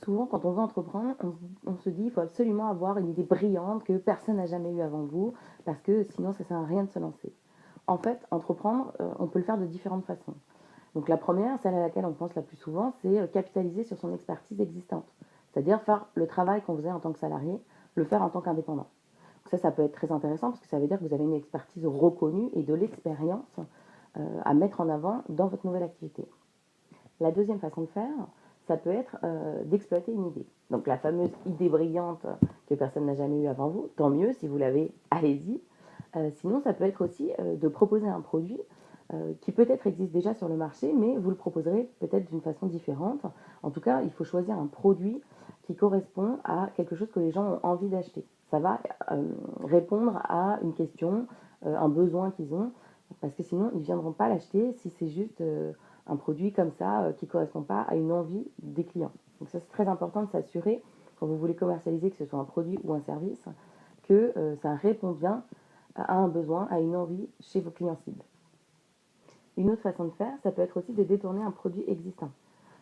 Souvent, quand on veut entreprendre, on se dit il faut absolument avoir une idée brillante que personne n'a jamais eue avant vous, parce que sinon ça ne sert à rien de se lancer. En fait, entreprendre, on peut le faire de différentes façons. Donc la première, celle à laquelle on pense la plus souvent, c'est capitaliser sur son expertise existante. C'est-à-dire faire le travail qu'on faisait en tant que salarié, le faire en tant qu'indépendant. Ça peut être très intéressant parce que ça veut dire que vous avez une expertise reconnue et de l'expérience à mettre en avant dans votre nouvelle activité. La deuxième façon de faire, ça peut être d'exploiter une idée. Donc la fameuse idée brillante que personne n'a jamais eue avant vous, tant mieux, si vous l'avez, allez-y. Sinon, ça peut être aussi de proposer un produit qui peut-être existe déjà sur le marché, mais vous le proposerez peut-être d'une façon différente. En tout cas, il faut choisir un produit qui correspond à quelque chose que les gens ont envie d'acheter. Ça va répondre à une question, un besoin qu'ils ont, parce que sinon, ils ne viendront pas l'acheter si c'est juste un produit comme ça qui ne correspond pas à une envie des clients. Donc ça, c'est très important de s'assurer, quand vous voulez commercialiser, que ce soit un produit ou un service, que ça répond bien à un besoin, à une envie chez vos clients cibles. Une autre façon de faire, ça peut être aussi de détourner un produit existant.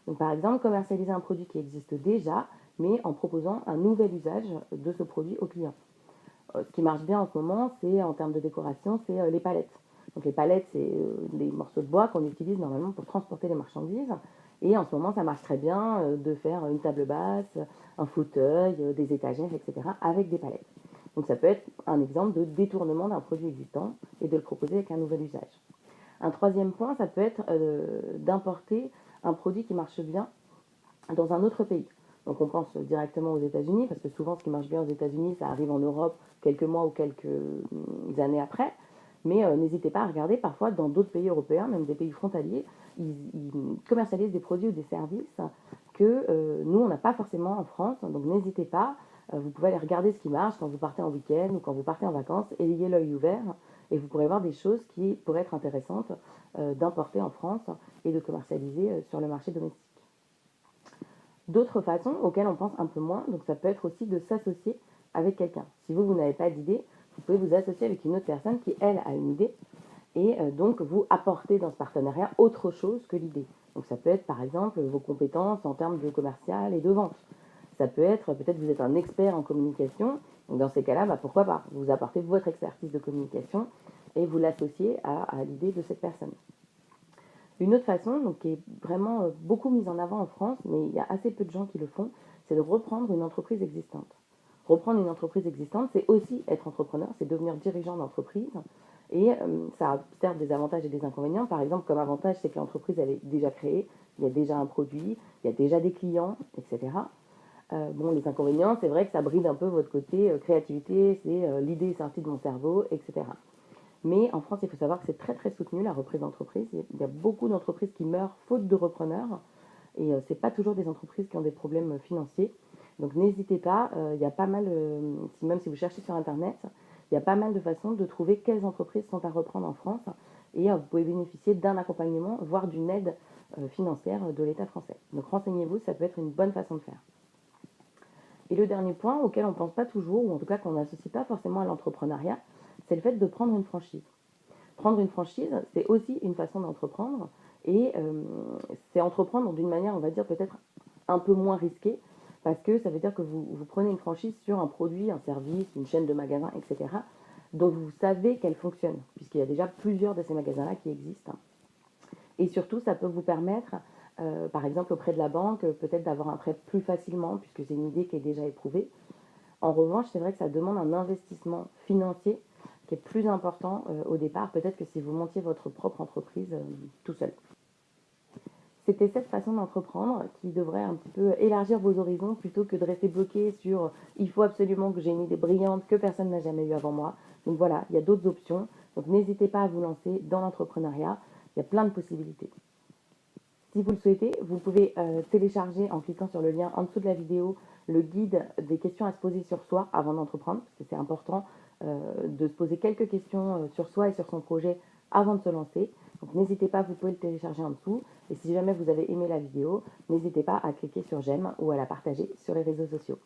Donc par exemple, commercialiser un produit qui existe déjà, mais en proposant un nouvel usage de ce produit au client. Ce qui marche bien en ce moment, c'est en termes de décoration, c'est les palettes. Donc les palettes, c'est les morceaux de bois qu'on utilise normalement pour transporter les marchandises. Et en ce moment, ça marche très bien de faire une table basse, un fauteuil, des étagères, etc. avec des palettes. Donc ça peut être un exemple de détournement d'un produit existant et de le proposer avec un nouvel usage. Un troisième point, ça peut être d'importer un produit qui marche bien dans un autre pays. Donc on pense directement aux États-Unis, parce que souvent ce qui marche bien aux États-Unis, ça arrive en Europe quelques mois ou quelques années après. Mais n'hésitez pas à regarder parfois dans d'autres pays européens, même des pays frontaliers, ils commercialisent des produits ou des services que nous, on n'a pas forcément en France. Donc n'hésitez pas, vous pouvez aller regarder ce qui marche quand vous partez en week-end ou quand vous partez en vacances, ayez l'œil ouvert et vous pourrez voir des choses qui pourraient être intéressantes d'importer en France et de commercialiser sur le marché domestique. D'autres façons auxquelles on pense un peu moins, donc ça peut être aussi de s'associer avec quelqu'un. Si vous n'avez pas d'idée, vous pouvez vous associer avec une autre personne qui, elle, a une idée et donc vous apporter dans ce partenariat autre chose que l'idée. Donc ça peut être par exemple vos compétences en termes de commercial et de vente. Ça peut être, peut-être vous êtes un expert en communication, donc dans ces cas-là, pourquoi pas, vous apportez votre expertise de communication et vous l'associez à l'idée de cette personne. Une autre façon, donc, qui est vraiment beaucoup mise en avant en France, mais il y a assez peu de gens qui le font, c'est de reprendre une entreprise existante. Reprendre une entreprise existante, c'est aussi être entrepreneur, c'est devenir dirigeant d'entreprise. Et ça a certes des avantages et des inconvénients. Par exemple, comme avantage, c'est que l'entreprise, elle est déjà créée, il y a déjà un produit, il y a déjà des clients, etc. Les inconvénients, c'est vrai que ça bride un peu votre côté créativité, c'est l'idée est sortie de mon cerveau, etc. Mais en France, il faut savoir que c'est très très soutenu la reprise d'entreprise. Il y a beaucoup d'entreprises qui meurent faute de repreneurs. Et ce n'est pas toujours des entreprises qui ont des problèmes financiers. Donc n'hésitez pas, il y a pas mal, même si vous cherchez sur Internet, il y a pas mal de façons de trouver quelles entreprises sont à reprendre en France. Et vous pouvez bénéficier d'un accompagnement, voire d'une aide financière de l'État français. Donc renseignez-vous, ça peut être une bonne façon de faire. Et le dernier point auquel on ne pense pas toujours, ou en tout cas qu'on n'associe pas forcément à l'entrepreneuriat, c'est le fait de prendre une franchise. Prendre une franchise, c'est aussi une façon d'entreprendre, et c'est entreprendre d'une manière, on va dire, peut-être un peu moins risquée, parce que ça veut dire que vous prenez une franchise sur un produit, un service, une chaîne de magasins, etc., dont vous savez qu'elle fonctionne, puisqu'il y a déjà plusieurs de ces magasins-là qui existent. Et surtout, ça peut vous permettre, par exemple auprès de la banque, peut-être d'avoir un prêt plus facilement, puisque c'est une idée qui est déjà éprouvée. En revanche, c'est vrai que ça demande un investissement financier qui est plus important au départ, peut-être que si vous montiez votre propre entreprise tout seul. C'était cette façon d'entreprendre qui devrait un petit peu élargir vos horizons plutôt que de rester bloqué sur il faut absolument que j'ai une idée brillante que personne n'a jamais eue avant moi. Donc voilà, il y a d'autres options. Donc n'hésitez pas à vous lancer dans l'entrepreneuriat. Il y a plein de possibilités. Si vous le souhaitez, vous pouvez télécharger en cliquant sur le lien en dessous de la vidéo le guide des questions à se poser sur soi avant d'entreprendre, parce que c'est important de se poser quelques questions sur soi et sur son projet avant de se lancer. Donc n'hésitez pas, vous pouvez le télécharger en dessous. Et si jamais vous avez aimé la vidéo, n'hésitez pas à cliquer sur j'aime ou à la partager sur les réseaux sociaux.